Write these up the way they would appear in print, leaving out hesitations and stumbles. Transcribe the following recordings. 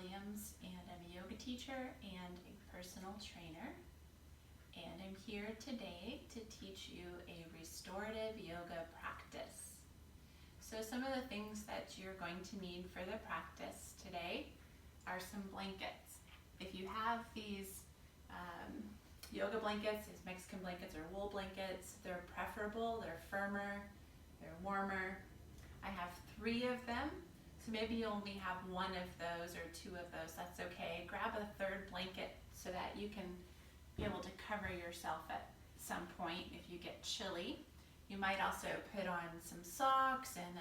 Williams, and I'm a yoga teacher and a personal trainer. And I'm here today to teach you a restorative yoga practice. So some of the things that you're going to need for the practice today are some blankets. If you have these yoga blankets, these Mexican blankets or wool blankets, they're preferable, they're firmer, they're warmer. I have 3 of them, so maybe you only have 1 of those or 2 of those, that's okay. Grab a 3rd blanket so that you can be able to cover yourself at some point if you get chilly. You might also put on some socks and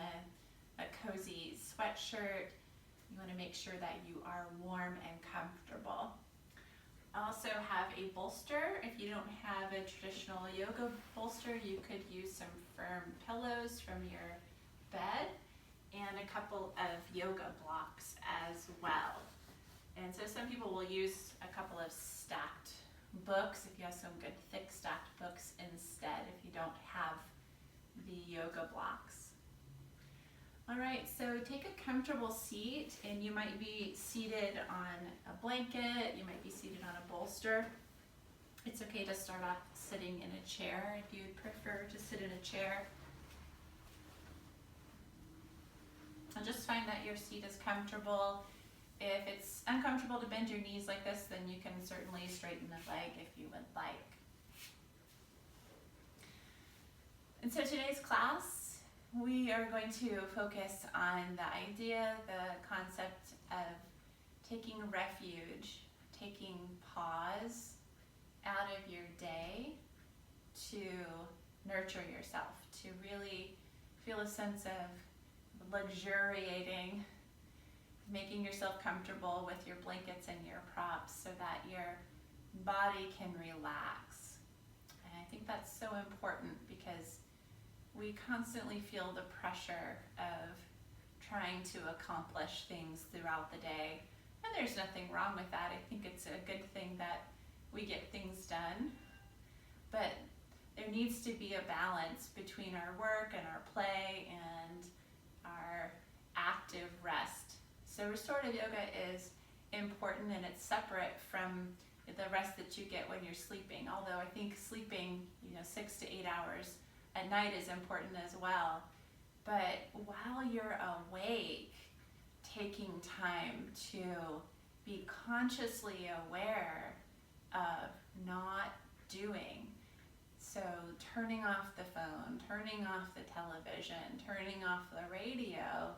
a cozy sweatshirt. You want to make sure that you are warm and comfortable. I also have a bolster. If you don't have a traditional yoga bolster, you could use some firm pillows from your bed and a couple of yoga blocks as well. And so some people will use a couple of stacked books if you have some good thick stacked books instead if you don't have the yoga blocks. Alright, so take a comfortable seat, and you might be seated on a blanket, you might be seated on a bolster. It's okay to start off sitting in a chair if you'd prefer to sit in a chair. And just find that your seat is comfortable. If it's uncomfortable to bend your knees like this, then you can certainly straighten the leg if you would like. And so today's class, we are going to focus on the idea, the concept of taking refuge, taking pause out of your day to nurture yourself, to really feel a sense of luxuriating, making yourself comfortable with your blankets and your props so that your body can relax. And I think that's so important because we constantly feel the pressure of trying to accomplish things throughout the day. And there's nothing wrong with that. I think it's a good thing that we get things done. But there needs to be a balance between our work and our play and our active rest. So restorative yoga is important, and it's separate from the rest that you get when you're sleeping. Although I think sleeping, 6 to 8 hours at night is important as well. But while you're awake, taking time to be consciously aware of not doing. So turning off the phone, turning off the television, turning off the radio.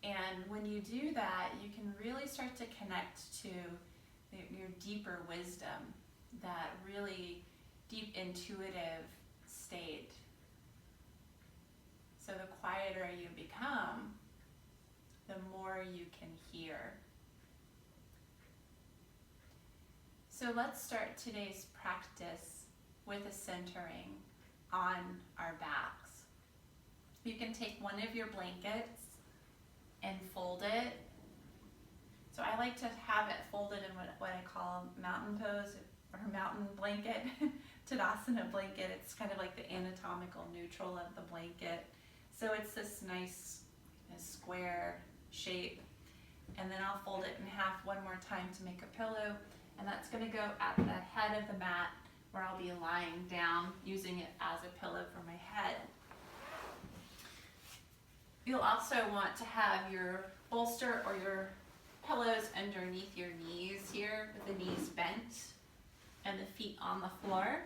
And when you do that, you can really start to connect to your deeper wisdom, that really deep intuitive state. So the quieter you become, the more you can hear. So let's start today's practice with a centering on our backs. You can take one of your blankets and fold it. So I like to have it folded in what I call mountain pose or mountain blanket, Tadasana blanket. It's kind of like the anatomical neutral of the blanket. So it's this nice square shape, and then I'll fold it in half one more time to make a pillow, and that's going to go at the head of the mat where I'll be lying down using it as a pillow for my head. You'll also want to have your bolster or your pillows underneath your knees here with the knees bent and the feet on the floor,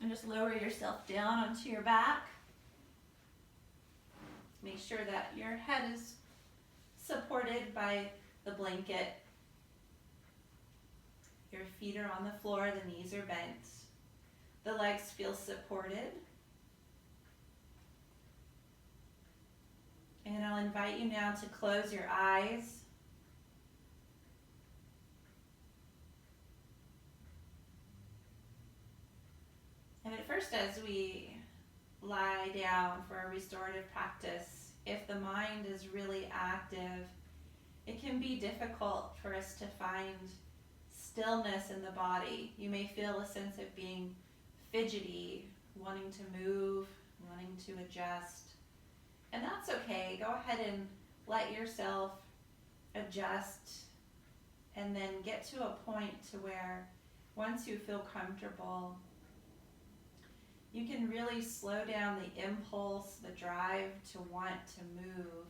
and just lower yourself down onto your back. Make sure that your head is supported by the blanket. Your feet are on the floor, the knees are bent. The legs feel supported. And I'll invite you now to close your eyes. And at first, as we lie down for a restorative practice, if the mind is really active, it can be difficult for us to find stillness in the body. You may feel a sense of being fidgety, wanting to move, wanting to adjust. And that's okay. Go ahead and let yourself adjust And then get to a point to where once you feel comfortable, you can really slow down the impulse, the drive to want to move.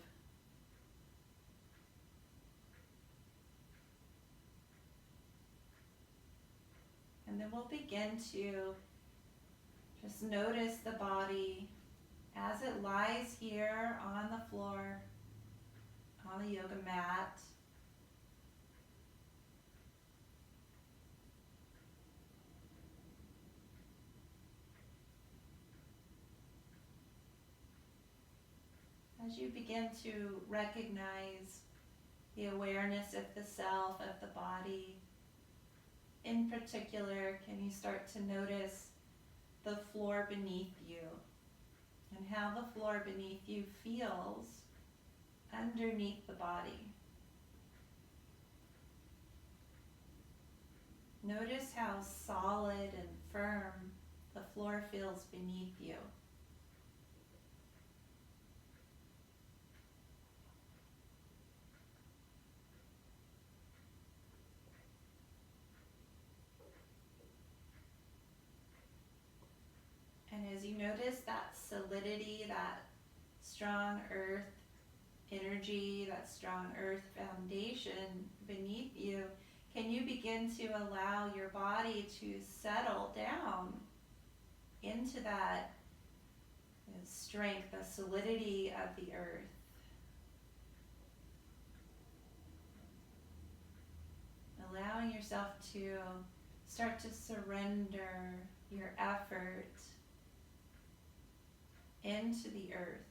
And then we'll begin to just notice the body as it lies here on the floor, on the yoga mat. As you begin to recognize the awareness of the self, of the body, in particular, can you start to notice the floor beneath you and how the floor beneath you feels underneath the body? Notice how solid and firm the floor feels beneath you. And as you notice that solidity, that strong earth energy, that strong earth foundation beneath you, can you begin to allow your body to settle down into that strength, the solidity of the earth? Allowing yourself to start to surrender your effort into the earth.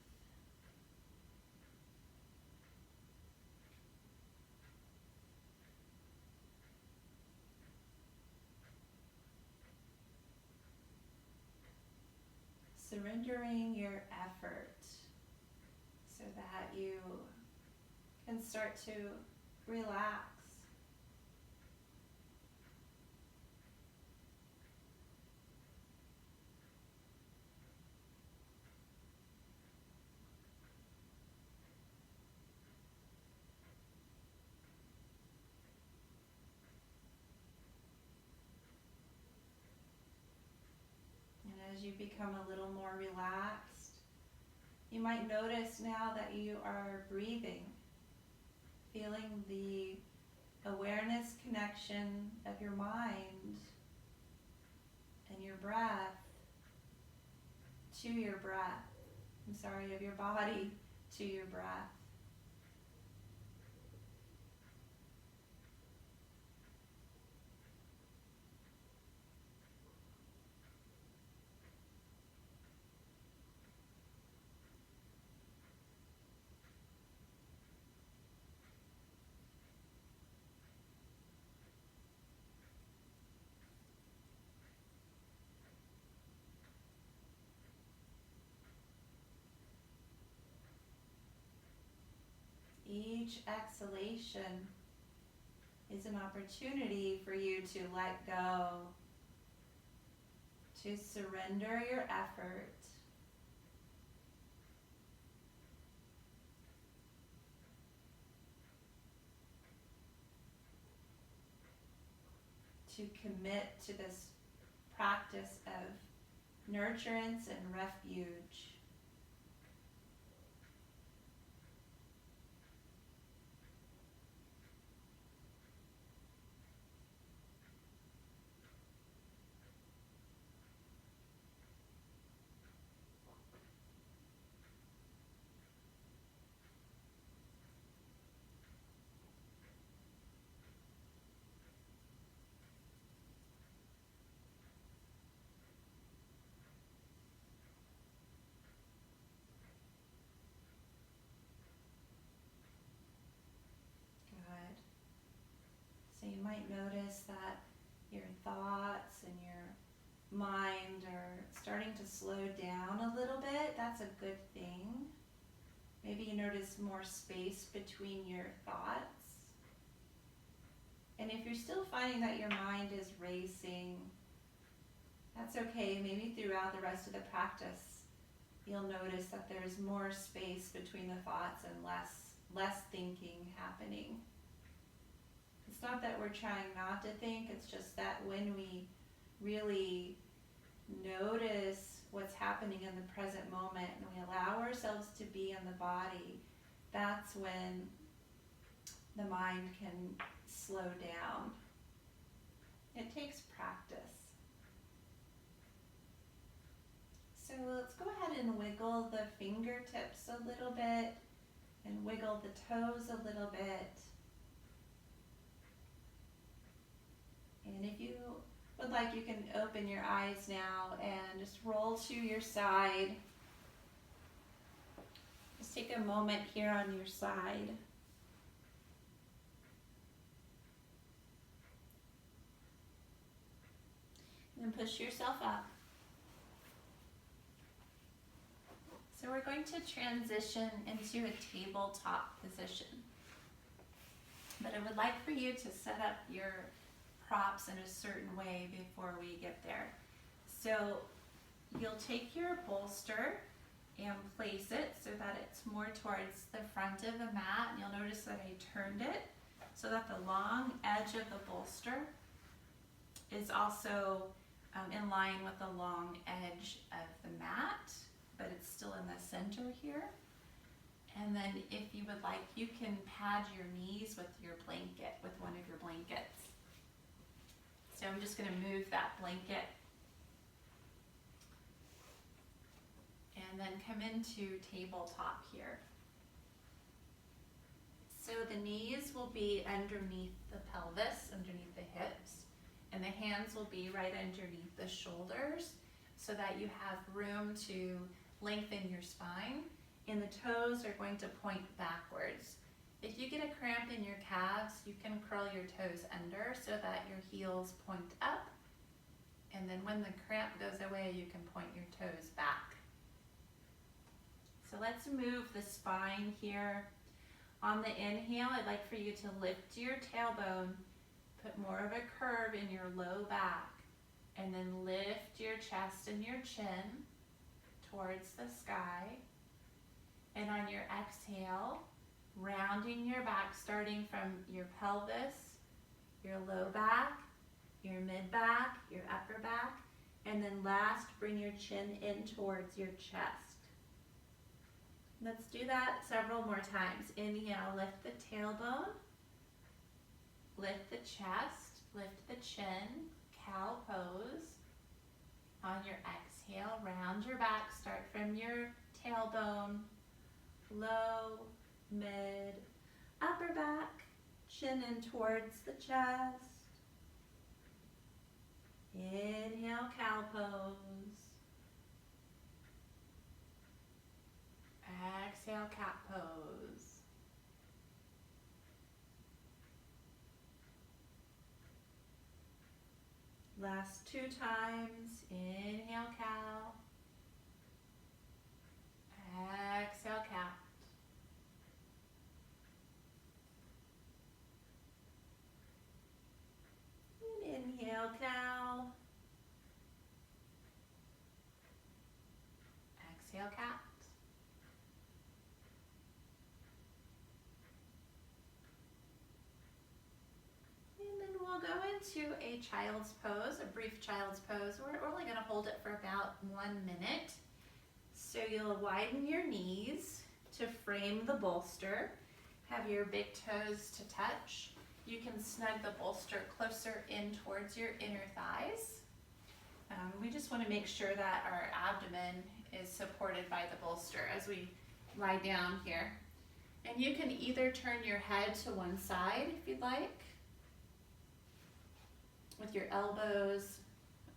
Surrendering your effort so that you can start to relax. As you become a little more relaxed, you might notice now that you are breathing, feeling the awareness connection of your mind and your breath to your breath. Of your body to your breath. Each exhalation is an opportunity for you to let go, to surrender your effort, to commit to this practice of nurturance and refuge. Good. So you might notice that your thoughts and your mind are starting to slow down a little bit. That's a good thing. Maybe you notice more space between your thoughts. And if you're still finding that your mind is racing, that's okay. Maybe throughout the rest of the practice, you'll notice that there's more space between the thoughts and less thinking happening. It's not that we're trying not to think, it's just that when we really notice what's happening in the present moment and we allow ourselves to be in the body, that's when the mind can slow down. It takes practice. So let's go ahead and wiggle the fingertips a little bit and wiggle the toes a little bit. And if you would like, you can open your eyes now and just roll to your side. Just take a moment here on your side. And then push yourself up. So we're going to transition into a tabletop position. But I would like for you to set up your props in a certain way before we get there. So you'll take your bolster and place it so that it's more towards the front of the mat. And you'll notice that I turned it so that the long edge of the bolster is also in line with the long edge of the mat, but it's still in the center here. And then if you would like, you can pad your knees with your blanket, with one of your blankets. So I'm just going to move that blanket and then come into tabletop here. So the knees will be underneath the pelvis, underneath the hips, and the hands will be right underneath the shoulders so that you have room to lengthen your spine, and the toes are going to point backwards. If you get a cramp in your calves, you can curl your toes under so that your heels point up, and then when the cramp goes away, you can point your toes back. So let's move the spine here. On the inhale, I'd like for you to lift your tailbone, put more of a curve in your low back, and then lift your chest and your chin towards the sky. And on your exhale, rounding your back, starting from your pelvis, your low back, your mid back, your upper back, and then last, bring your chin in towards your chest. Let's do that several more times. Inhale, lift the tailbone, lift the chest, lift the chin, cow pose. On your exhale, round your back, start from your tailbone, low, mid, upper back, chin in towards the chest. Inhale, cow pose. Exhale, cat pose. Last 2 times. Inhale, cow. Exhale, cat. And inhale, cow. Exhale, cat. And then we'll go into a child's pose, a brief child's pose. We're only going to hold it for about 1 minute. So you'll widen your knees to frame the bolster. Have your big toes to touch. You can snug the bolster closer in towards your inner thighs. We just want to make sure that our abdomen is supported by the bolster as we lie down here. And you can either turn your head to one side if you'd like, with your elbows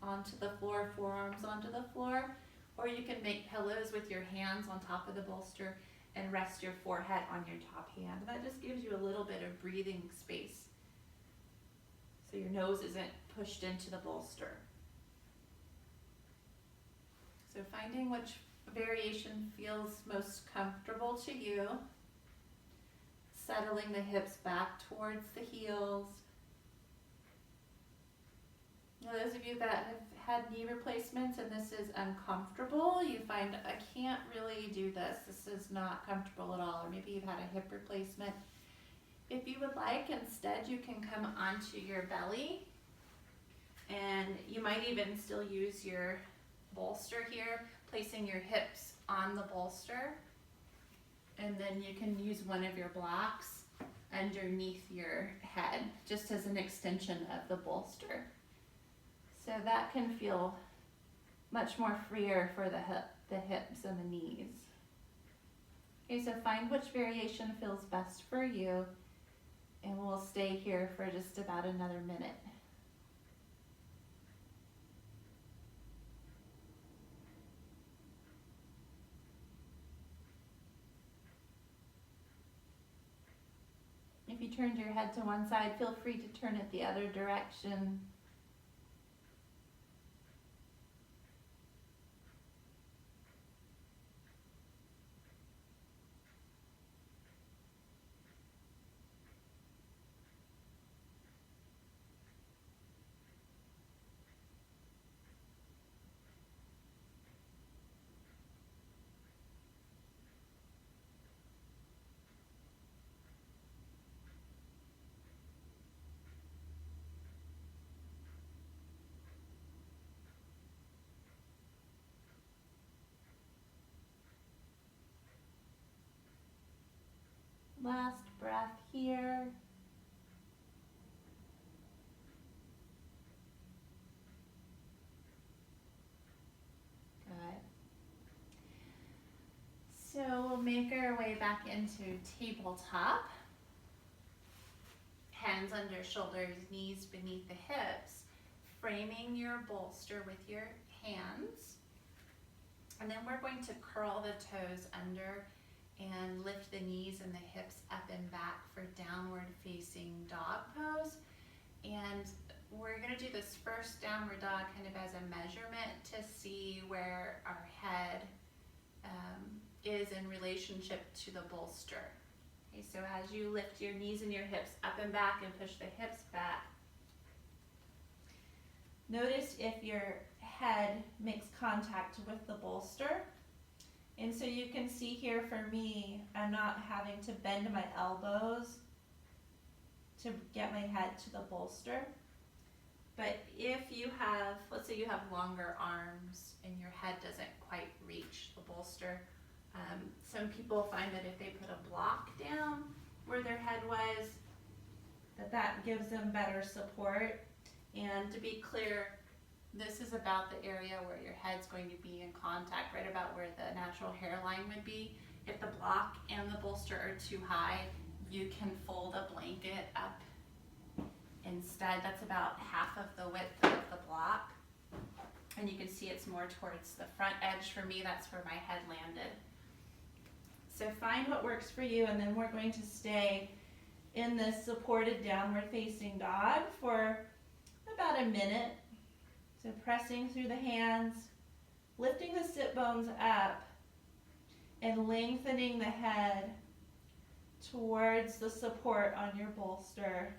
onto the floor, forearms onto the floor, or you can make pillows with your hands on top of the bolster and rest your forehead on your top hand. That just gives you a little bit of breathing space so your nose isn't pushed into the bolster. So finding which variation feels most comfortable to you. Settling the hips back towards the heels. Now, those of you that have had knee replacements and this is uncomfortable, you find, I can't really do this, this is not comfortable at all, or maybe you've had a hip replacement If you would like, instead you can come onto your belly, and you might even still use your bolster here, placing your hips on the bolster, and then you can use one of your blocks underneath your head, just as an extension of the bolster. So that can feel much more freer for the hips and the knees. Okay, so find which variation feels best for you, and we'll stay here for just about another minute. If you turned your head to one side, feel free to turn it the other direction. Last breath here. Good. So we'll make our way back into tabletop. Hands under shoulders, knees beneath the hips, framing your bolster with your hands. And then we're going to curl the toes under and lift the knees and the hips up and back for downward facing dog pose. And we're going to do this first downward dog kind of as a measurement to see where our head is in relationship to the bolster. Okay, so as you lift your knees and your hips up and back and push the hips back, notice if your head makes contact with the bolster. And so you can see here for me, I'm not having to bend my elbows to get my head to the bolster. But if you have, let's say you have longer arms and your head doesn't quite reach the bolster, some people find that if they put a block down where their head was, that gives them better support. And to be clear, this is about the area where your head's going to be in contact, right about where the natural hairline would be. If the block and the bolster are too high, you can fold a blanket up instead. That's about half of the width of the block. And you can see it's more towards the front edge. For me, that's where my head landed. So find what works for you, and then we're going to stay in this supported downward facing dog for about a minute. So pressing through the hands, lifting the sit bones up, and lengthening the head towards the support on your bolster.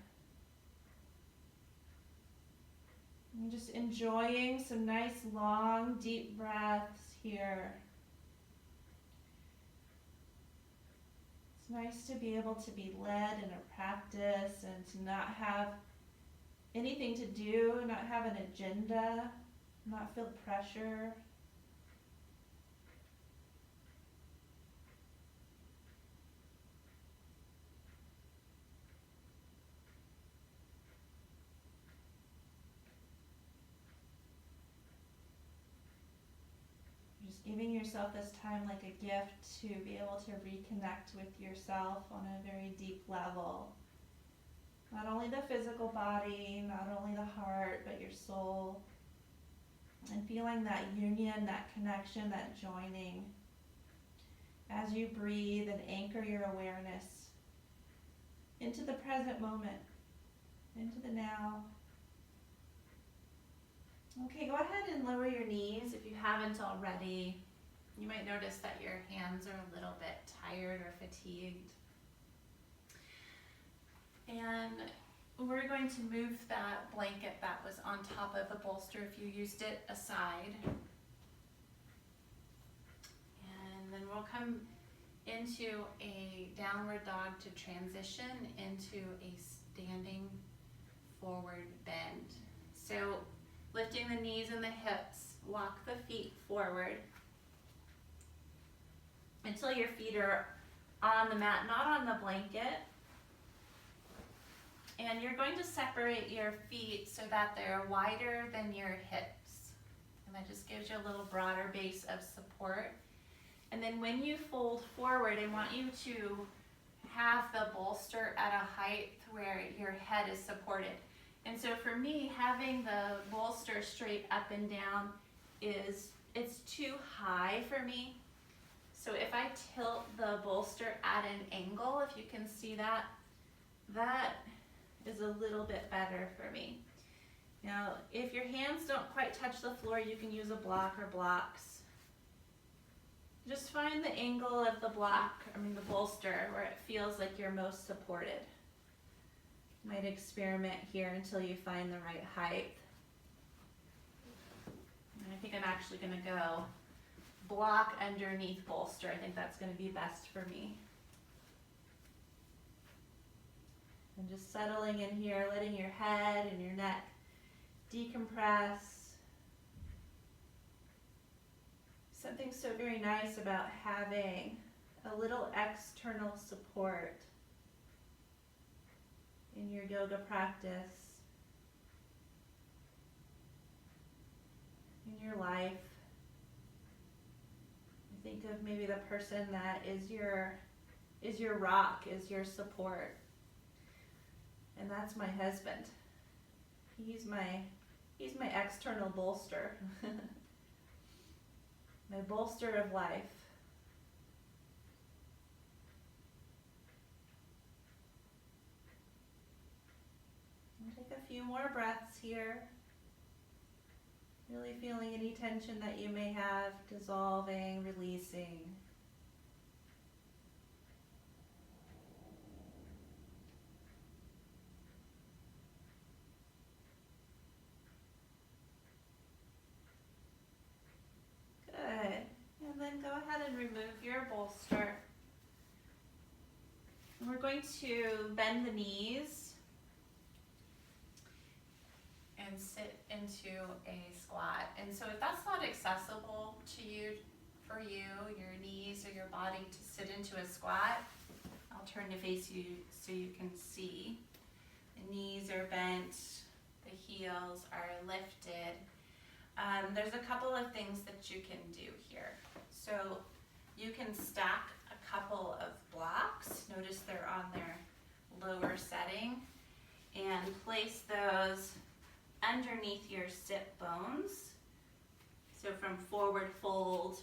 And just enjoying some nice long deep breaths here. It's nice to be able to be led in a practice and to not have anything to do, not have an agenda, not feel pressure. Just giving yourself this time like a gift to be able to reconnect with yourself on a very deep level. Not only the physical body, not only the heart, but your soul. And feeling that union, that connection, that joining as you breathe and anchor your awareness into the present moment, into the now. Okay, go ahead and lower your knees if you haven't already. You might notice that your hands are a little bit tired or fatigued. And we're going to move that blanket that was on top of the bolster, if you used it, aside. And then we'll come into a downward dog to transition into a standing forward bend. So lifting the knees and the hips, walk the feet forward until your feet are on the mat, not on the blanket. And you're going to separate your feet so that they're wider than your hips. And that just gives you a little broader base of support. And then when you fold forward, I want you to have the bolster at a height where your head is supported. And so for me, having the bolster straight up and down it's too high for me. So if I tilt the bolster at an angle, if you can see that, that is a little bit better for me. Now, if your hands don't quite touch the floor, you can use a block or blocks. Just find the angle of the the bolster where it feels like you're most supported. You might experiment here until you find the right height. And I think I'm actually going to go block underneath bolster. I think that's going to be best for me. And just settling in here, letting your head and your neck decompress. Something so very nice about having a little external support in your yoga practice, in your life. Think of maybe the person that is your rock, is your support. And that's my husband. He's my external bolster. My bolster of life. And take a few more breaths here. Really feeling any tension that you may have, dissolving, releasing. Good. And then go ahead and remove your bolster. And we're going to bend the knees and sit into a squat. And so if that's not accessible to you, for you, your knees or your body to sit into a squat, I'll turn to face you so you can see. The knees are bent, the heels are lifted. There's a couple of things that you can do here. So you can stack a couple of blocks. Notice they're on their lower setting, and place those underneath your sit bones. So from forward fold,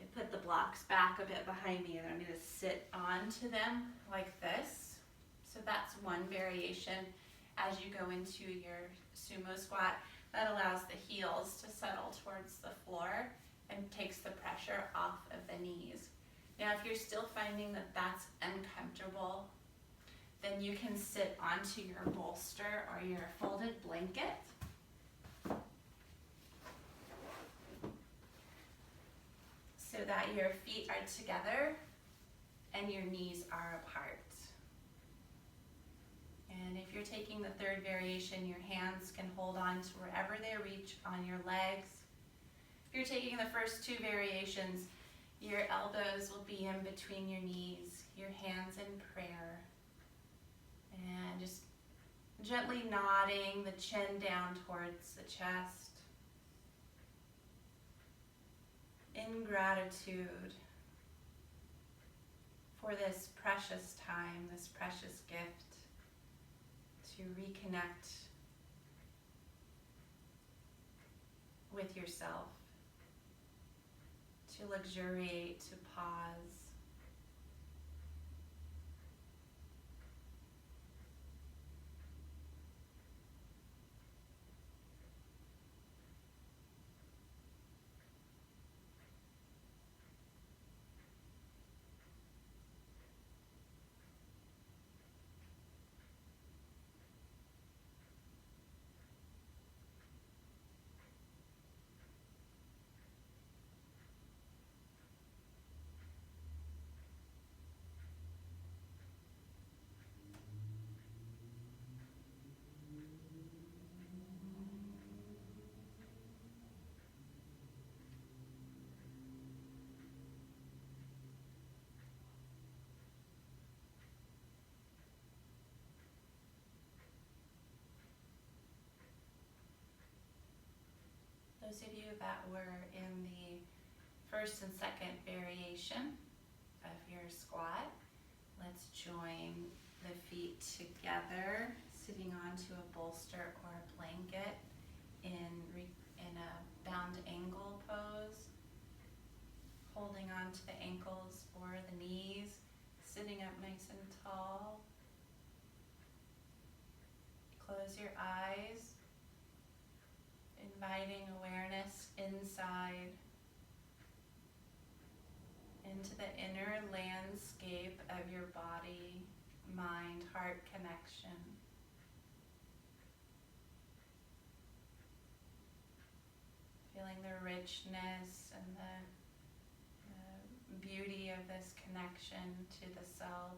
I put the blocks back a bit behind me and I'm going to sit onto them like this. So that's one variation as you go into your sumo squat. That allows the heels to settle towards the floor and takes the pressure off of the knees. Now if you're still finding that that's uncomfortable, then you can sit onto your bolster or your folded blanket. So that your feet are together and your knees are apart. And if you're taking the third variation, your hands can hold on to wherever they reach on your legs. If you're taking the first two variations, your elbows will be in between your knees, your hands in prayer. And just gently nodding the chin down towards the chest. In gratitude for this precious time, this precious gift to reconnect with yourself, to luxuriate, to pause. Those of you that were in the first and second variation of your squat, let's join the feet together, sitting onto a bolster or a blanket in a bound angle pose, holding on to the ankles or the knees, sitting up nice and tall. Close your eyes, inviting awareness inside, into the inner landscape of your body, mind, heart connection. Feeling the richness and the beauty of this connection to the self.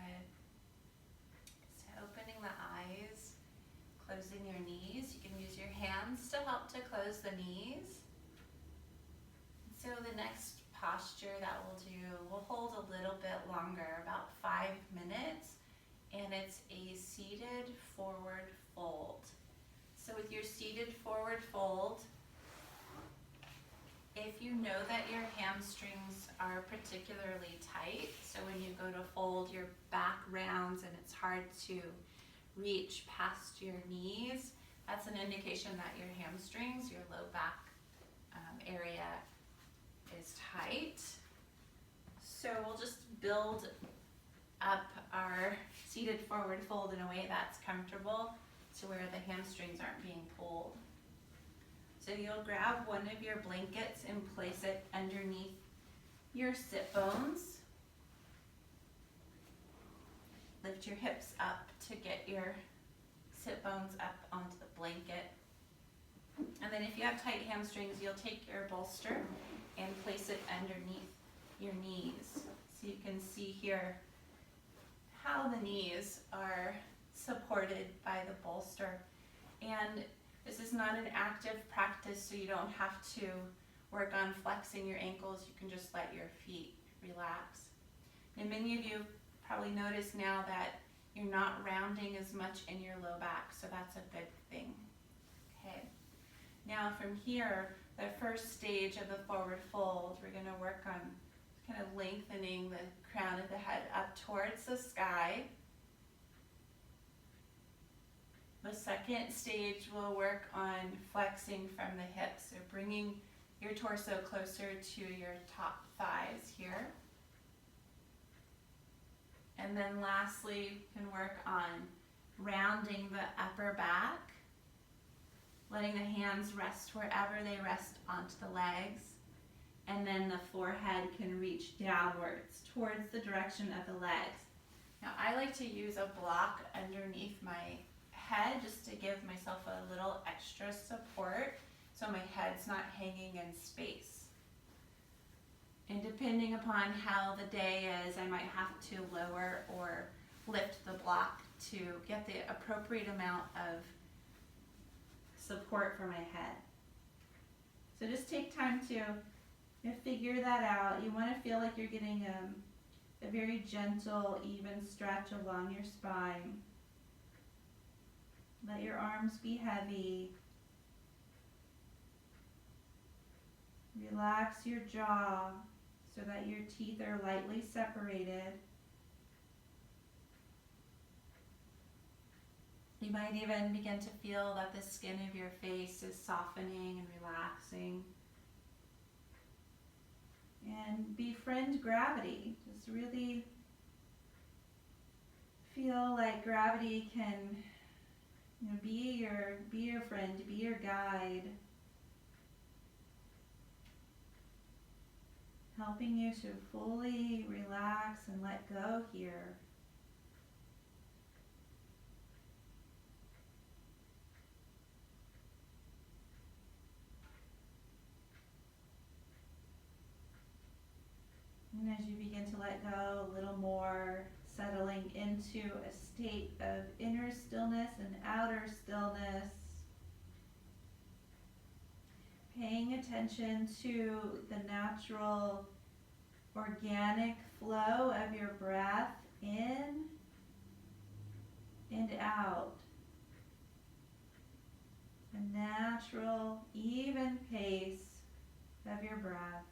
Good. So opening the eyes, closing your knees. You can use your hands to help to close the knees. So the next posture that we'll do, we'll hold a little bit longer, about 5 minutes, and it's a seated forward fold. So with your seated forward fold, if you know that your hamstrings are particularly tight, so when you go to fold, your back rounds and it's hard to reach past your knees, that's an indication that your hamstrings, your low back area is tight. So we'll just build up our seated forward fold in a way that's comfortable to where the hamstrings aren't being pulled. So you'll grab one of your blankets and place it underneath your sit bones. Lift your hips up to get your sit bones up onto the blanket. And then if you have tight hamstrings, you'll take your bolster and place it underneath your knees. So you can see here how the knees are supported by the bolster. And this is not an active practice, so you don't have to work on flexing your ankles. You can just let your feet relax. And many of you probably notice now that you're not rounding as much in your low back, so that's a good thing. Okay. Now from here, the first stage of the forward fold, we're going to work on kind of lengthening the crown of the head up towards the sky. The second stage will work on flexing from the hips, so bringing your torso closer to your top thighs here. And then lastly, you can work on rounding the upper back, letting the hands rest wherever they rest onto the legs, and then the forehead can reach downwards towards the direction of the legs. Now I like to use a block underneath my head just to give myself a little extra support so my head's not hanging in space. And depending upon how the day is, I might have to lower or lift the block to get the appropriate amount of support for my head. So just take time to figure that out. You want to feel like you're getting a very gentle, even stretch along your spine. Let your arms be heavy. Relax your jaw so that your teeth are lightly separated. You might even begin to feel that the skin of your face is softening and relaxing. And befriend gravity. Just really feel like gravity can, be your friend, be your guide, helping you to fully relax and let go here. And as you begin to let go a little more, settling into a state of inner stillness and outer stillness, paying attention to the natural, organic flow of your breath in and out. A natural, even pace of your breath.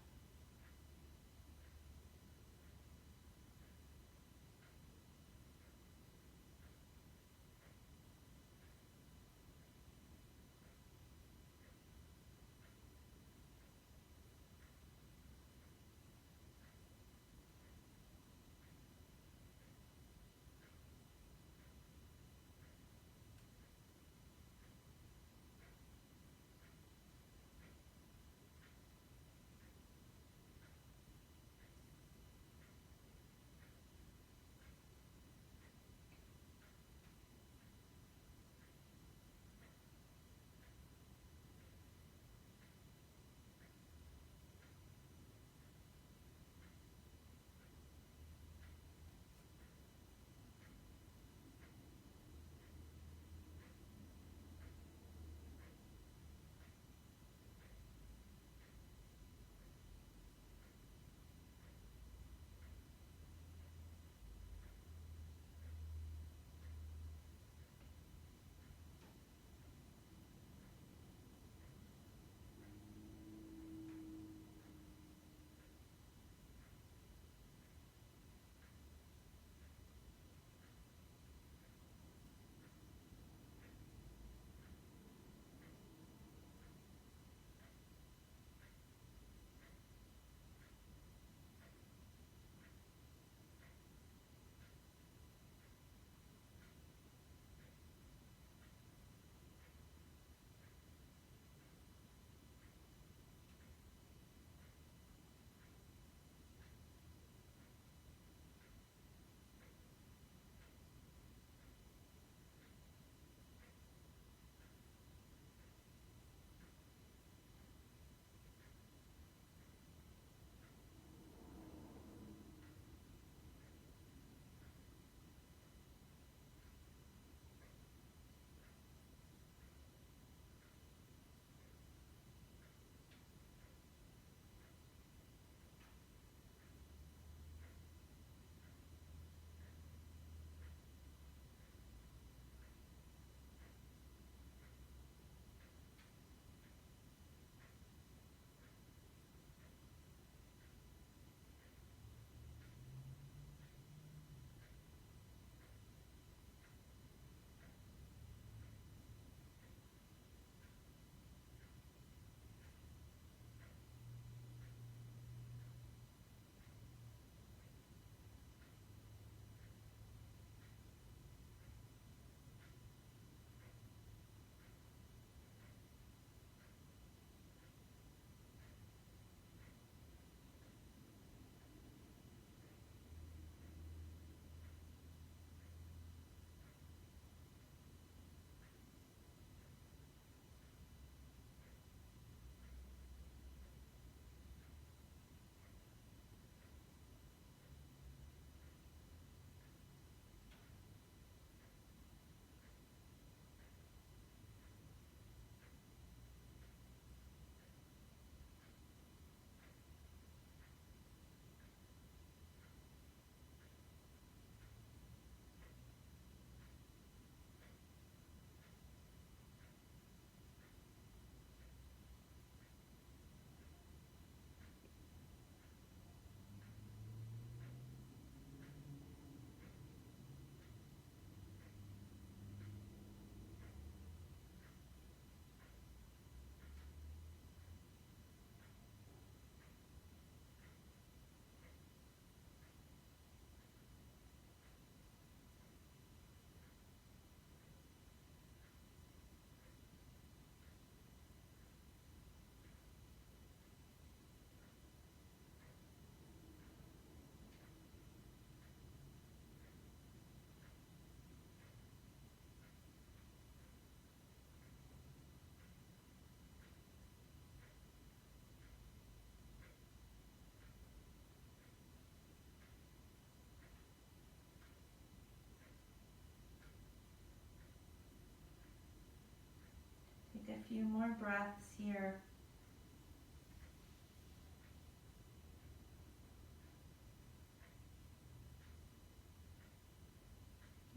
few more breaths here.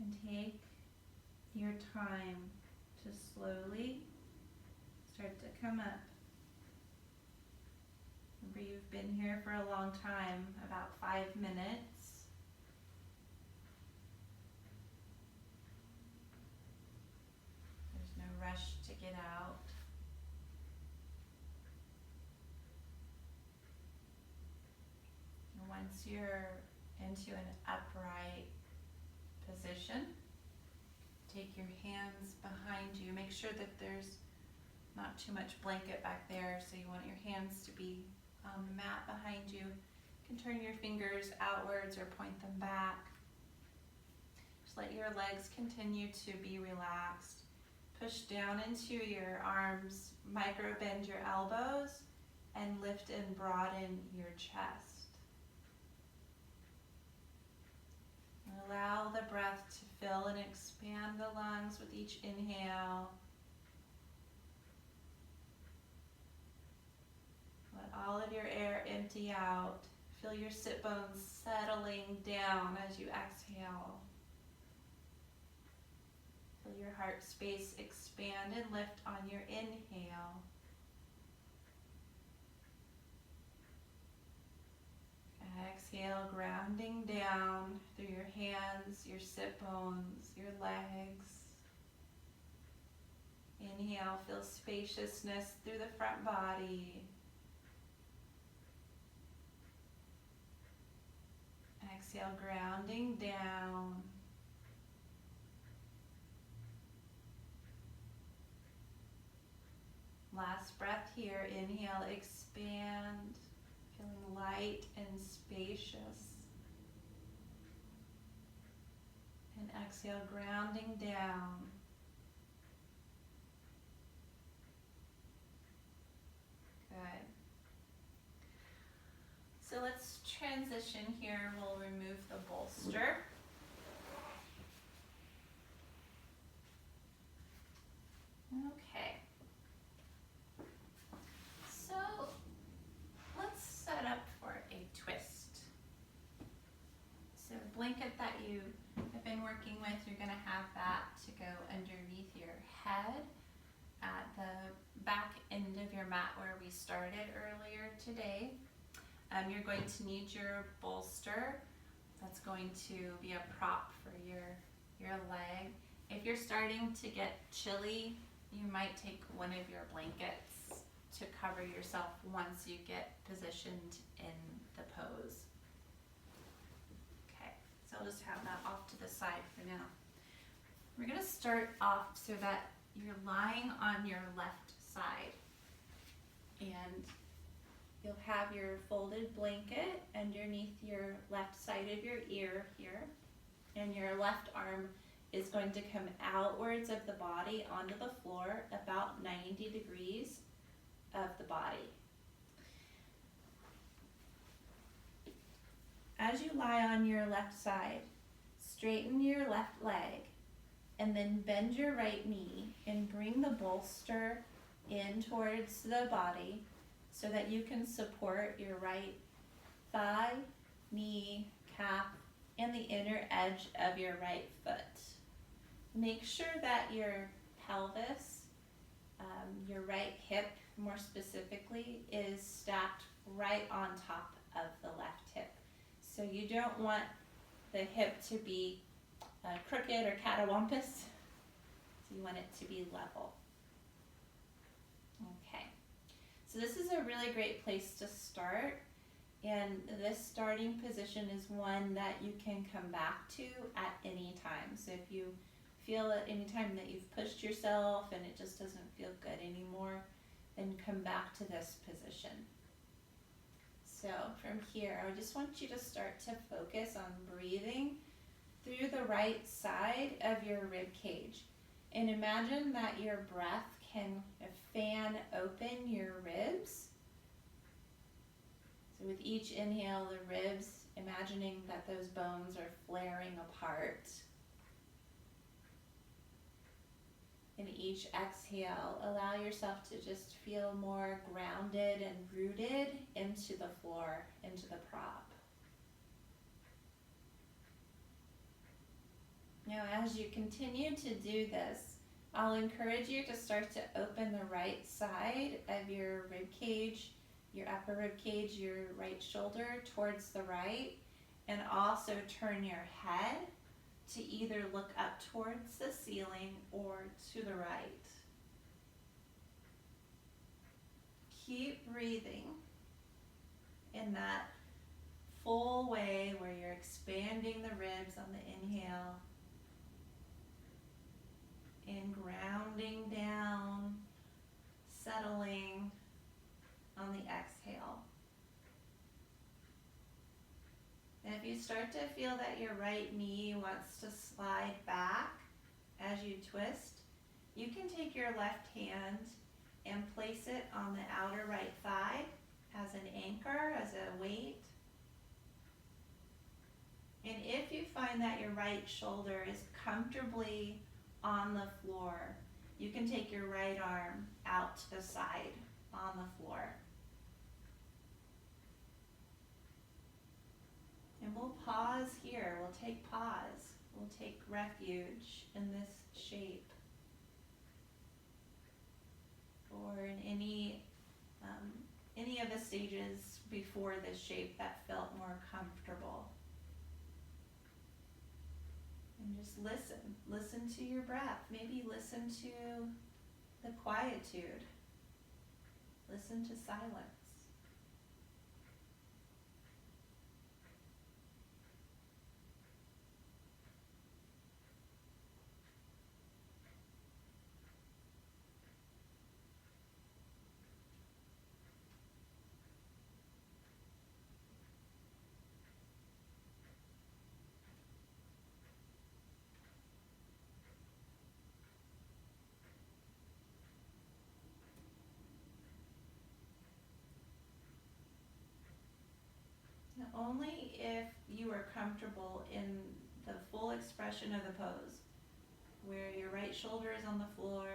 And take your time to slowly start to come up. Remember, you've been here for a long time, about 5 minutes. There's no rush to get out. And once you're into an upright position, take your hands behind you. Make sure that there's not too much blanket back there, so you want your hands to be on the mat behind you. You can turn your fingers outwards or point them back. Just let your legs continue to be relaxed. Push down into your arms, micro bend your elbows, and lift and broaden your chest. Allow the breath to fill and expand the lungs with each inhale. Let all of your air empty out. Feel your sit bones settling down as you exhale. Feel your heart space expand and lift on your inhale. Exhale, grounding down through your hands, your sit bones, your legs. Inhale, feel spaciousness through the front body. Exhale, grounding down. Last breath here. Inhale, expand. Feeling light and spacious. And exhale, grounding down. Good. So let's transition here. We'll remove the bolster. Okay. So let's set up for a twist. So the blanket that you have been working with, you're going to have that to go underneath your head at the back end of your mat where we started earlier today. You're going to need your bolster. That's going to be a prop for your leg. If you're starting to get chilly, you might take one of your blankets to cover yourself once you get positioned in the pose. Okay, so I'll just have that off to the side for now. We're going to start off so that you're lying on your left side, and you'll have your folded blanket underneath your left side of your ear here, and your left arm is going to come outwards of the body onto the floor about 90 degrees of the body. As you lie on your left side, straighten your left leg and then bend your right knee and bring the bolster in towards the body so that you can support your right thigh, knee, calf, and the inner edge of your right foot. Make sure that your pelvis, your right hip more specifically, is stacked right on top of the left hip. So you don't want the hip to be crooked or catawampus. So you want it to be level. Okay. So this is a really great place to start, and this starting position is one that you can come back to at any time. So if you feel at any time that you've pushed yourself and it just doesn't feel good anymore, then come back to this position. So from here, I just want you to start to focus on breathing through the right side of your rib cage. And imagine that your breath can fan open your ribs. So with each inhale, the ribs, imagining that those bones are flaring apart. In each exhale, allow yourself to just feel more grounded and rooted into the floor, into the prop. Now, as you continue to do this, I'll encourage you to start to open the right side of your rib cage, your upper rib cage, your right shoulder towards the right, and also turn your head to either look up towards the ceiling or to the right. Keep breathing in that full way where you're expanding the ribs on the inhale and grounding down, settling on the exhale. And if you start to feel that your right knee wants to slide back as you twist, you can take your left hand and place it on the outer right thigh as an anchor, as a weight. And if you find that your right shoulder is comfortably on the floor, you can take your right arm out to the side on the floor. And we'll pause here. We'll take pause. We'll take refuge in this shape, or in any of the stages before this shape that felt more comfortable. And just listen. Listen to your breath. Maybe listen to the quietude. Listen to silence. Only if you are comfortable in the full expression of the pose, where your right shoulder is on the floor,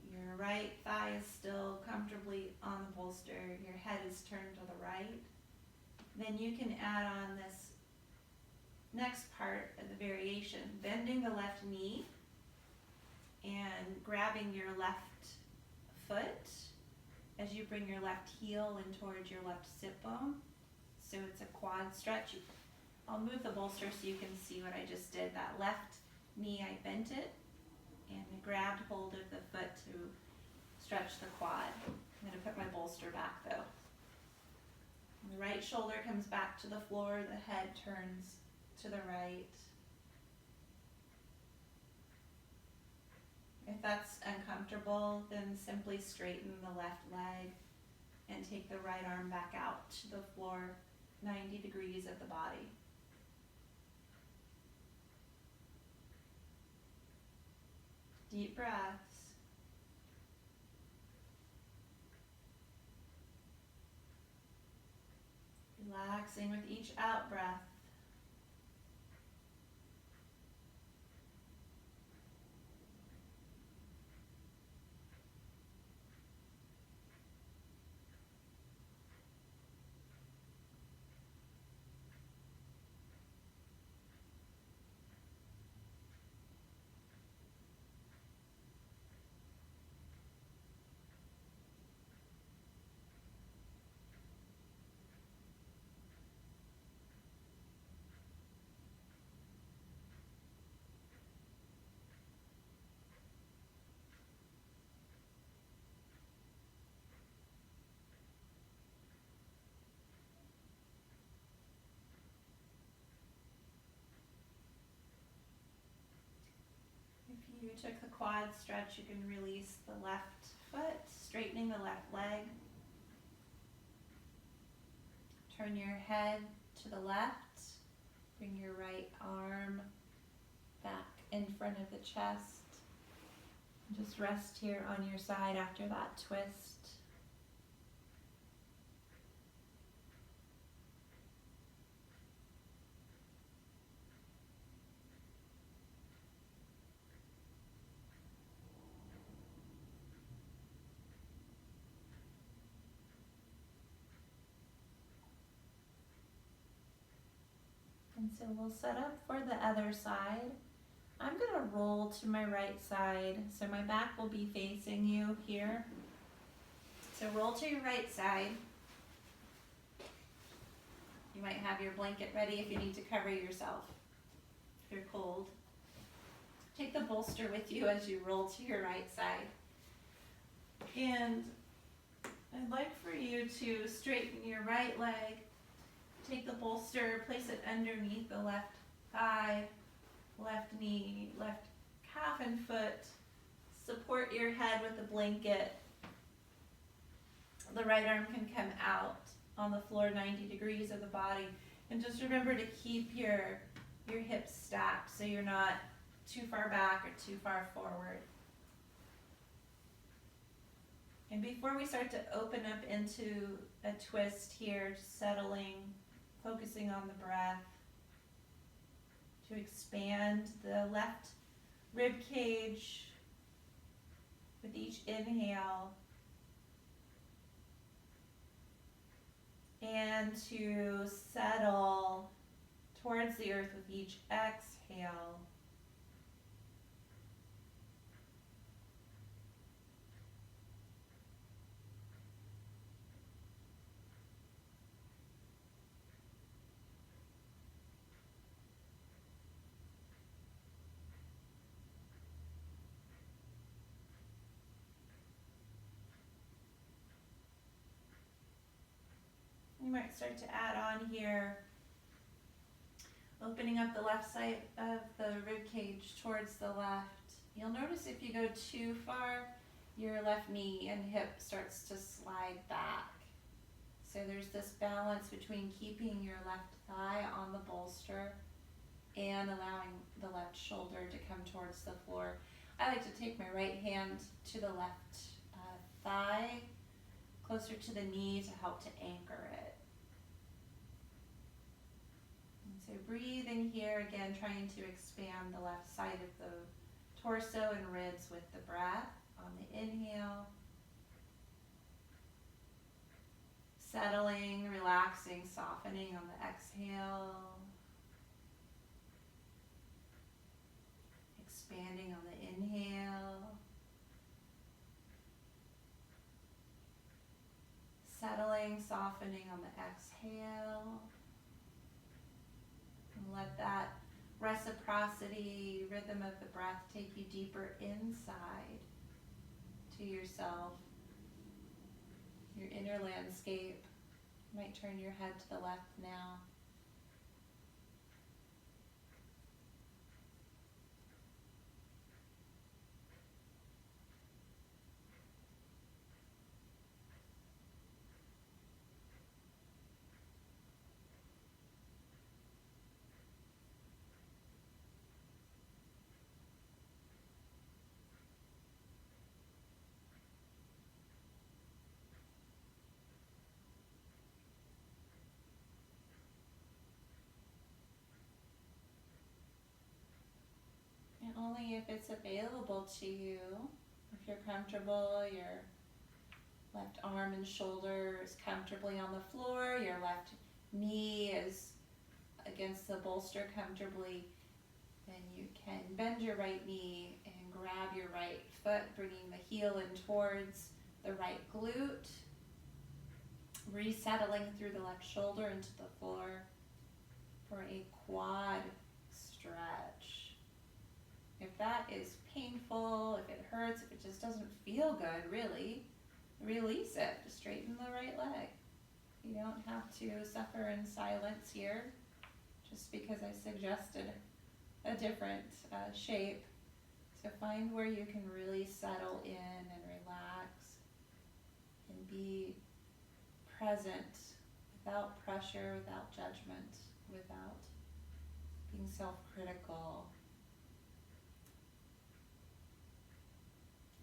your right thigh is still comfortably on the bolster, your head is turned to the right, then you can add on this next part of the variation, bending the left knee and grabbing your left foot as you bring your left heel in towards your left sit bone. So it's a quad stretch. I'll move the bolster so you can see what I just did. That left knee, I bent it and I grabbed hold of the foot to stretch the quad. I'm going to put my bolster back though. And the right shoulder comes back to the floor, the head turns to the right. If that's uncomfortable, then simply straighten the left leg and take the right arm back out to the floor, 90 degrees of the body. Deep breaths. Relaxing with each out breath. If you took the quad stretch, you can release the left foot, straightening the left leg. Turn your head to the left. Bring your right arm back in front of the chest. Just rest here on your side after that twist. And so we'll set up for the other side. I'm gonna roll to my right side, so my back will be facing you here. So roll to your right side. You might have your blanket ready if you need to cover yourself, if you're cold. Take the bolster with you as you roll to your right side. And I'd like for you to straighten your right leg. Take the bolster, place it underneath the left thigh, left knee, left calf and foot. Support your head with the blanket. The right arm can come out on the floor 90 degrees of the body. And just remember to keep your hips stacked so you're not too far back or too far forward. And before we start to open up into a twist here, just settling, focusing on the breath, to expand the left rib cage with each inhale, and to settle towards the earth with each exhale. You might start to add on here, opening up the left side of the rib cage towards the left. You'll notice if you go too far, your left knee and hip starts to slide back. So there's this balance between keeping your left thigh on the bolster and allowing the left shoulder to come towards the floor. I like to take my right hand to the left thigh, closer to the knee to help to anchor it. And so breathe in here again, trying to expand the left side of the torso and ribs with the breath on the inhale. Settling, relaxing, softening on the exhale. Expanding on the inhale. Settling, softening on the exhale. And let that reciprocity, rhythm of the breath take you deeper inside to yourself, your inner landscape. You might turn your head to the left now. And only if it's available to you, if you're comfortable, your left arm and shoulder is comfortably on the floor, your left knee is against the bolster comfortably, then you can bend your right knee and grab your right foot, bringing the heel in towards the right glute, resettling through the left shoulder into the floor for a quad stretch. If that is painful, if it hurts, if it just doesn't feel good, really, release it. Just straighten the right leg. You don't have to suffer in silence here just because I suggested a different shape. So find where you can really settle in and relax and be present without pressure, without judgment, without being self-critical.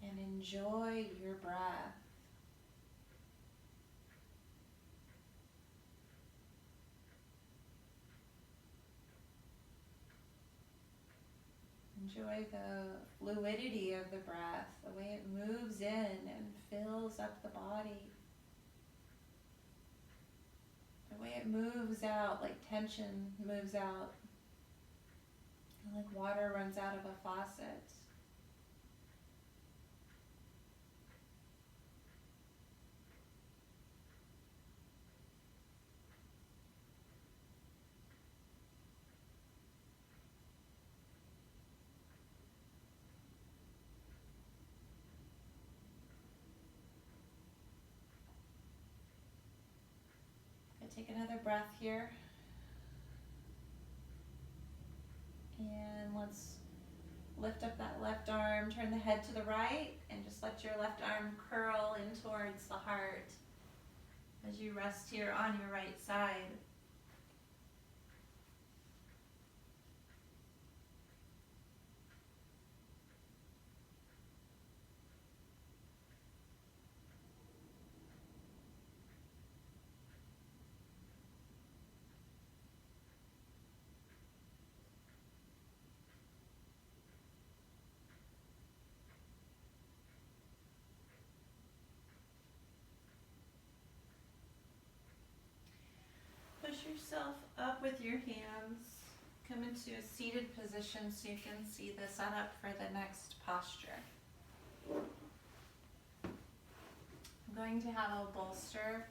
And enjoy your breath. Enjoy the fluidity of the breath, the way it moves in and fills up the body, the way it moves out, like tension moves out, like water runs out of a faucet. Take another breath here. And let's lift up that left arm, turn the head to the right, and just let your left arm curl in towards the heart as you rest here on your right side. Push yourself up with your hands. Come into a seated position so you can see the setup for the next posture. I'm going to have a bolster,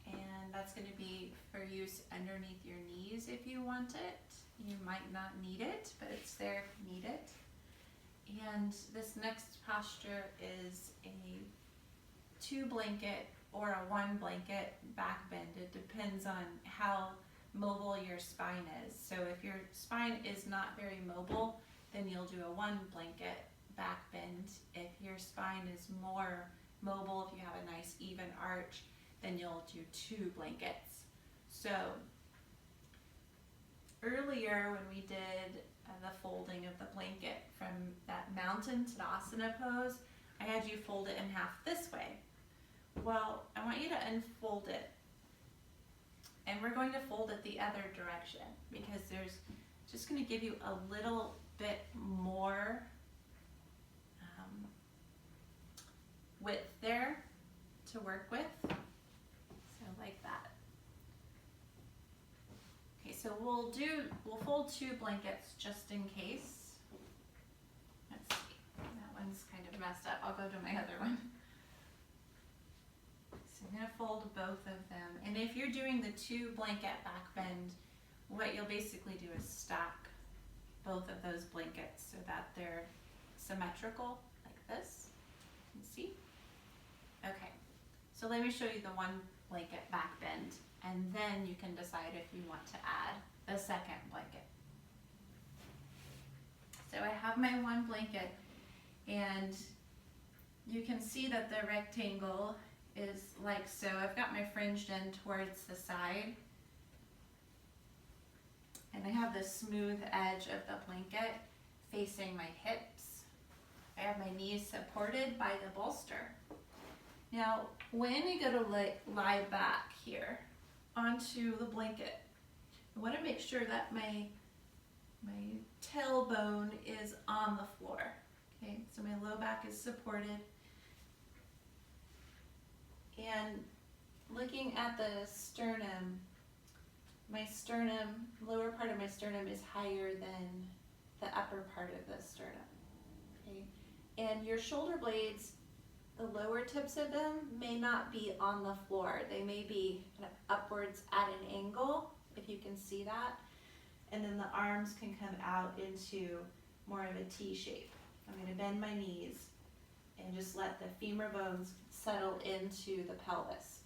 and that's going to be for use underneath your knees if you want it. You might not need it, but it's there if you need it. And this next posture is a 2-blanket or a 1-blanket back bend. It depends on how mobile your spine is. So if your spine is not very mobile, then you'll do a 1-blanket back bend. If your spine is more mobile, if you have a nice even arch, then you'll do 2 blankets. So earlier when we did the folding of the blanket from that mountain Tadasana pose, I had you fold it in half this way. Well, I want you to unfold it, and we're going to fold it the other direction because there's just going to give you a little bit more width there to work with. So like that. Okay, so we'll fold 2 blankets just in case. Let's see, that one's kind of messed up. I'll go to my other one. So I'm going to fold both of them. And if you're doing the 2-blanket back bend, what you'll basically do is stack both of those blankets so that they're symmetrical like this. You can see? Okay, so let me show you the 1-blanket back bend, and then you can decide if you want to add the 2nd blanket. So I have my 1 blanket, and you can see that the rectangle is like so. I've got my fringed end towards the side, and I have the smooth edge of the blanket facing my hips. I have my knees supported by the bolster. Now, when you go to lie back here onto the blanket, I want to make sure that my tailbone is on the floor. Okay, so my low back is supported. And looking at the sternum, lower part of my sternum is higher than the upper part of the sternum. Okay, and your shoulder blades, the lower tips of them may not be on the floor. They may be kind of upwards at an angle, if you can see that. And then the arms can come out into more of a T shape. I'm going to bend my knees and just let the femur bones settle into the pelvis.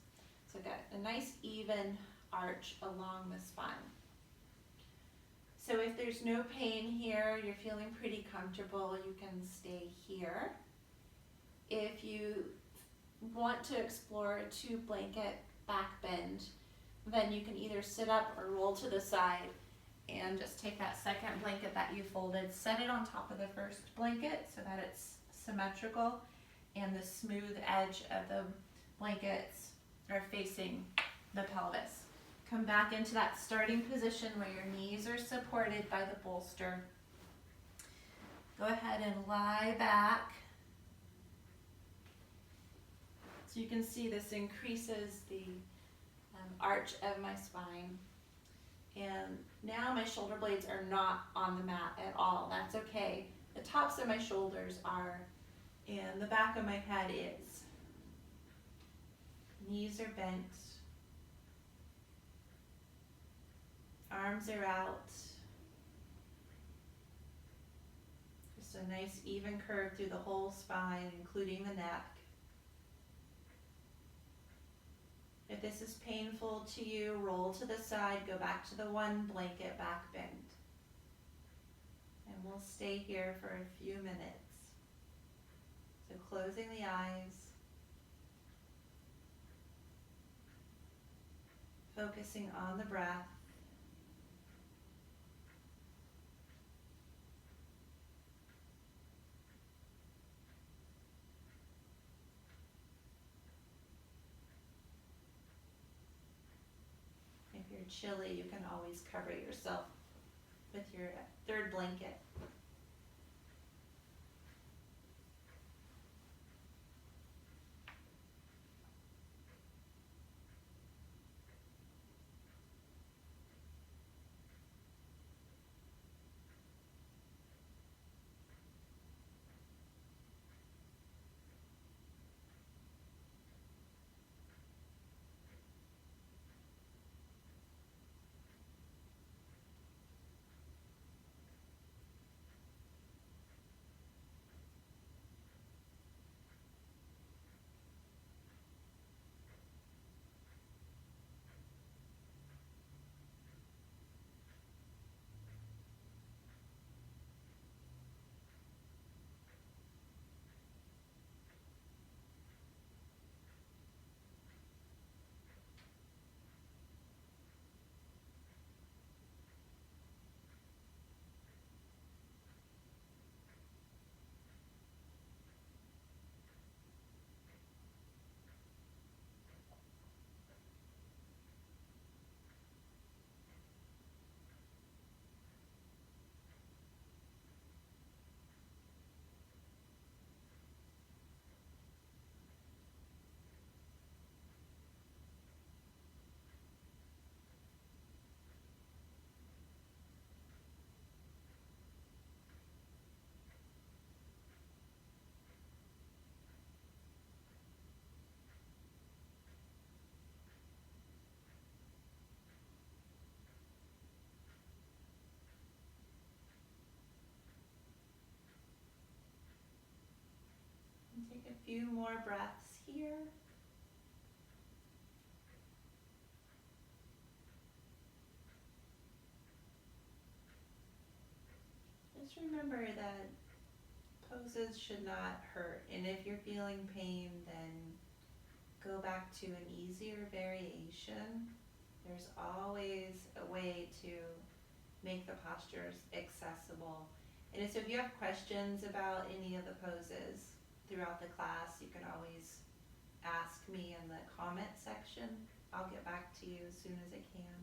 So I've got a nice even arch along the spine. So if there's no pain here, you're feeling pretty comfortable, you can stay here. If you want to explore a 2-blanket back bend, then you can either sit up or roll to the side and just take that 2nd blanket that you folded, set it on top of the 1st blanket so that it's symmetrical, and the smooth edge of the blankets are facing the pelvis. Come back into that starting position where your knees are supported by the bolster. Go ahead and lie back. So you can see this increases the arch of my spine. And now my shoulder blades are not on the mat at all. That's okay. The tops of my shoulders are, and the back of my head is. Knees are bent. Arms are out. Just a nice even curve through the whole spine, including the neck. If this is painful to you, roll to the side, go back to the one blanket back bend. And we'll stay here for a few minutes. So closing the eyes, focusing on the breath. If you're chilly, you can always cover yourself with your third blanket. And take a few more breaths here. Just remember that poses should not hurt, and if you're feeling pain, then go back to an easier variation. There's always a way to make the postures accessible. And so if you have questions about any of the poses throughout the class, you can always ask me in the comment section. I'll get back to you as soon as I can.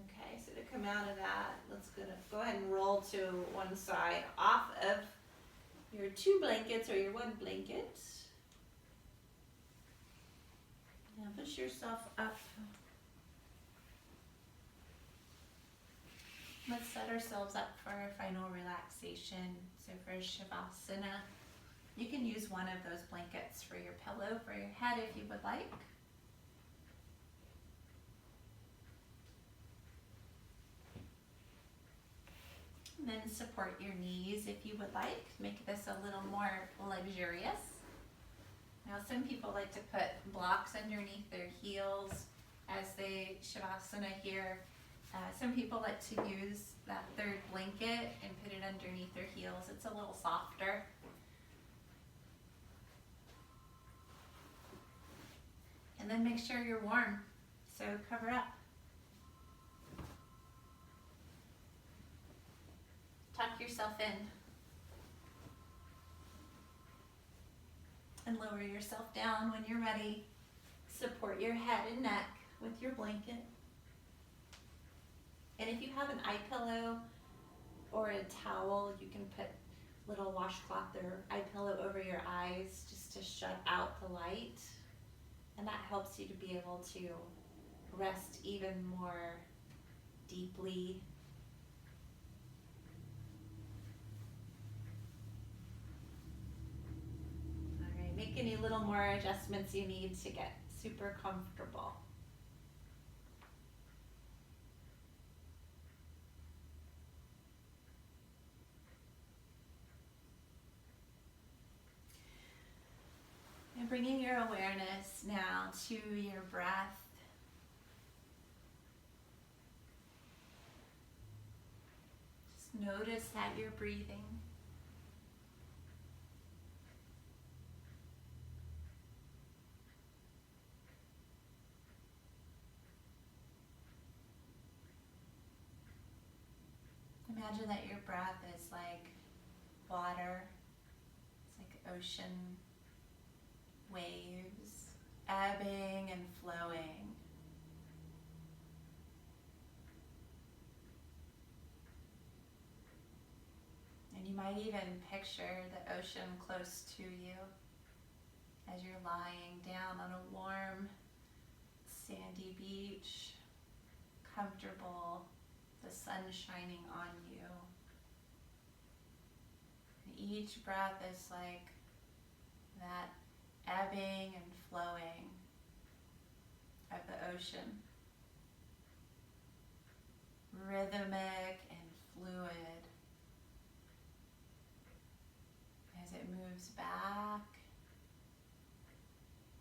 Okay, so to come out of that, let's go ahead and roll to one side off of your two blankets or your one blanket. Now push yourself up. Let's set ourselves up for our final relaxation. So for Shavasana, you can use one of those blankets for your pillow for your head if you would like. And then support your knees if you would like. Make this a little more luxurious. Now some people like to put blocks underneath their heels as they Shavasana here. Some people like to use that third blanket and put it underneath their heels. It's a little softer. And then make sure you're warm, so cover up. Tuck yourself in. And lower yourself down when you're ready. Support your head and neck with your blanket. And if you have an eye pillow or a towel, you can put little washcloth or eye pillow over your eyes just to shut out the light. And that helps you to be able to rest even more deeply. All right, make any little more adjustments you need to get super comfortable. And bringing your awareness now to your breath. Just notice that you're breathing. Imagine that your breath is like water. It's like ocean waves, ebbing and flowing. And you might even picture the ocean close to you as you're lying down on a warm, sandy beach, comfortable, the sun shining on you. And each breath is like that ebbing and flowing of the ocean, rhythmic and fluid as it moves back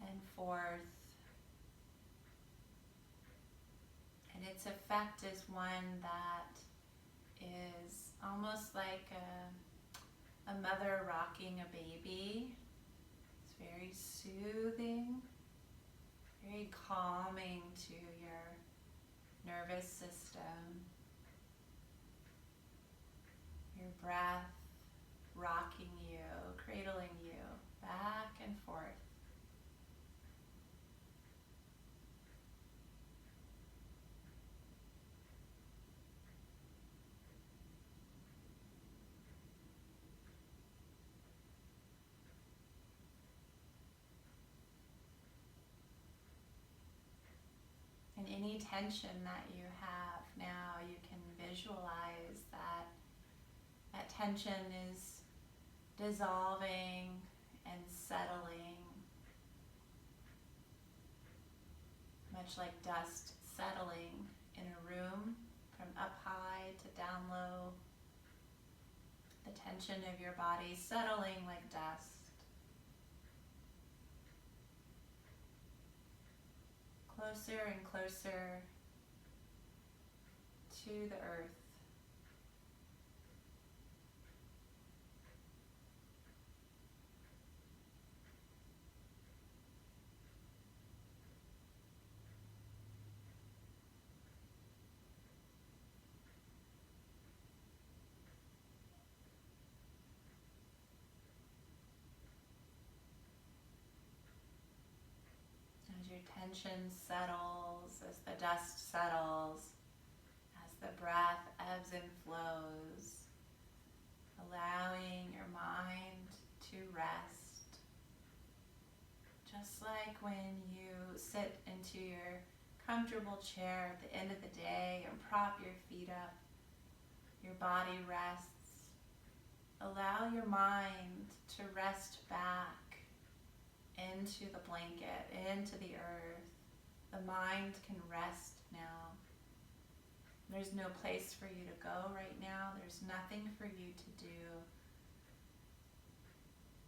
and forth. And its effect is one that is almost like a mother rocking a baby. It's very soothing, very calming to your nervous system. Your breath rocking you, cradling you back and forth. And any tension that you have now, you can visualize that that tension is dissolving and settling, much like dust settling in a room from up high to down low. The tension of your body settling like dust. Closer and closer to the earth. As your tension settles, as the dust settles, as the breath ebbs and flows, allowing your mind to rest. Just like when you sit into your comfortable chair at the end of the day and prop your feet up, your body rests. Allow your mind to rest back into the blanket, into the earth. The mind can rest now. There's no place for you to go right now. There's nothing for you to do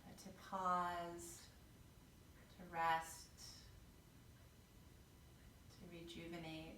but to pause, to rest, to rejuvenate.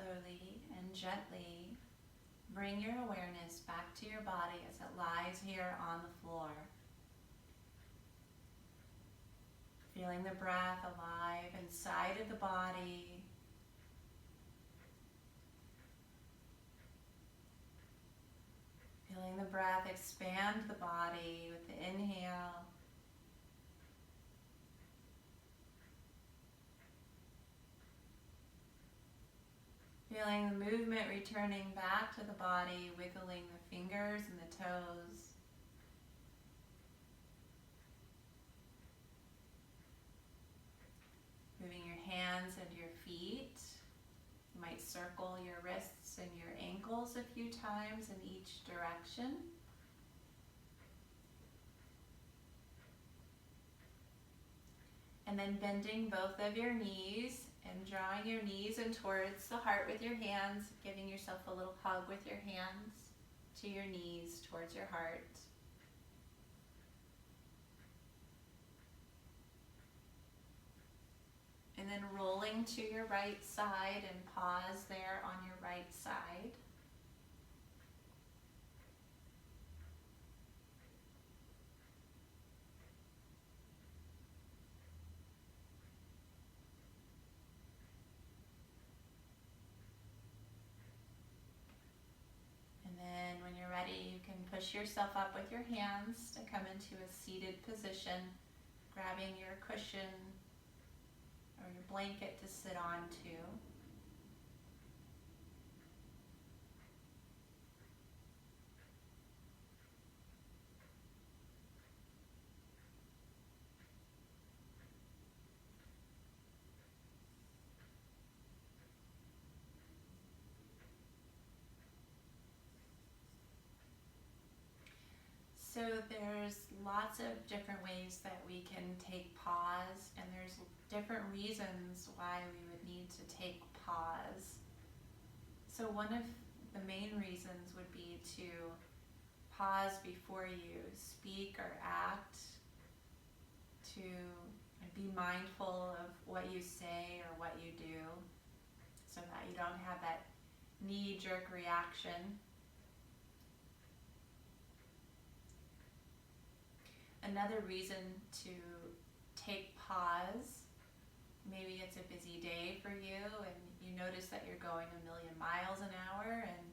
slowly and gently bring your awareness back to your body as it lies here on the floor. Feeling the breath alive inside of the body. Feeling the breath expand the body with the inhale. Feeling the movement returning back to the body, wiggling the fingers and the toes. Moving your hands and your feet. You might circle your wrists and your ankles a few times in each direction. And then bending both of your knees and drawing your knees in towards the heart with your hands, giving yourself a little hug with your hands to your knees towards your heart. And then rolling to your right side and pause there on your right side. And then when you're ready, you can push yourself up with your hands to come into a seated position, grabbing your cushion or your blanket to sit onto. So there's lots of different ways that we can take pause, and there's different reasons why we would need to take pause. So one of the main reasons would be to pause before you speak or act, to be mindful of what you say or what you do, so that you don't have that knee-jerk reaction. Another reason to take pause, maybe it's a busy day for you and you notice that you're going a million miles an hour, and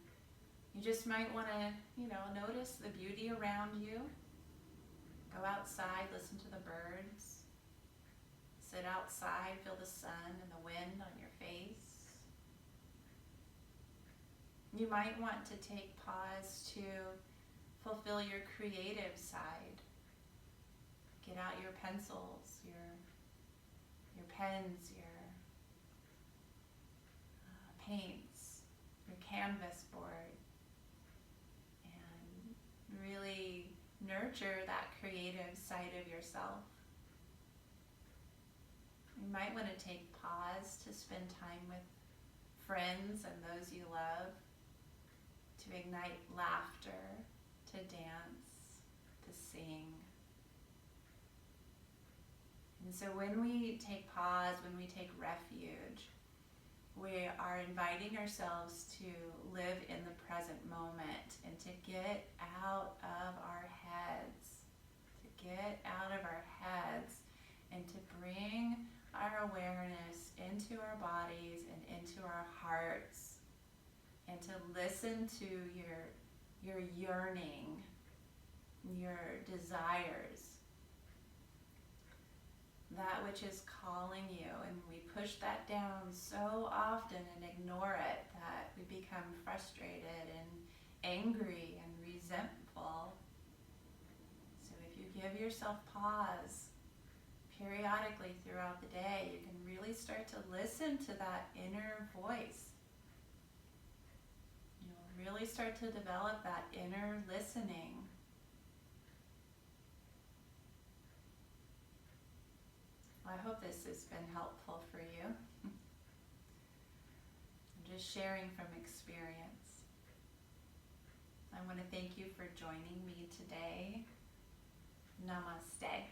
you just might want to, notice the beauty around you. Go outside, listen to the birds. Sit outside, feel the sun and the wind on your face. You might want to take pause to fulfill your creative side. Get out your pencils, your pens, your paints, your canvas board, and really nurture that creative side of yourself. You might want to take pause to spend time with friends and those you love, to ignite laughter, to dance, to sing. And so when we take pause, when we take refuge, we are inviting ourselves to live in the present moment and to get out of our heads, and to bring our awareness into our bodies and into our hearts, and to listen to your yearning, your desires, that which is calling you. And we push that down so often and ignore it that we become frustrated and angry and resentful. So if you give yourself pause periodically throughout the day, you can really start to listen to that inner voice. You'll really start to develop that inner listening. I hope this has been helpful for you. I'm just sharing from experience. I want to thank you for joining me today. Namaste.